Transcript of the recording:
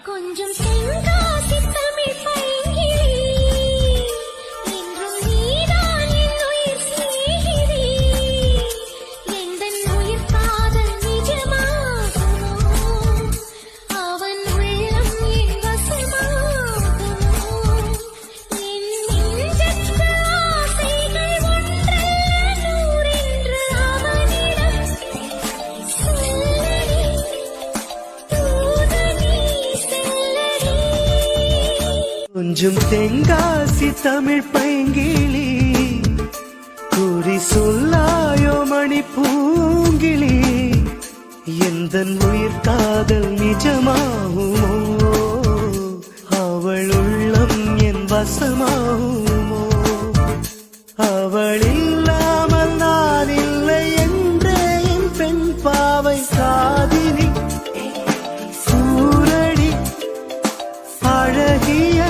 கொஞ்சம் தென்காசி தமிழ் பைங்கிளி என்றும் நீதான் என் உயிர் சிநேகிதி எந்தன் உயிர் காதல் நிஜமாகுமோ அவன் உள்ளம் என் வசமாகுமோ என் நெஞ்சத்து ஆசைகள் ஒன்றல்ல நூறென்று அவனிடம் சொல்லடி தூதனி செல்லடி கொஞ்சம் தென்காசி தமிழ் பைங்கிளி கூறி சொல்லாயோ மணி பூங்கிளி எந்தன் உயிர் காதல் நிஜமாகுமோ அவள் உள்ளம் என் வசமாகுமோ அவள் இல்லாமல் நான் இல்லை என்ற என் பெண் பாவை காதினி சூரடி அழகிய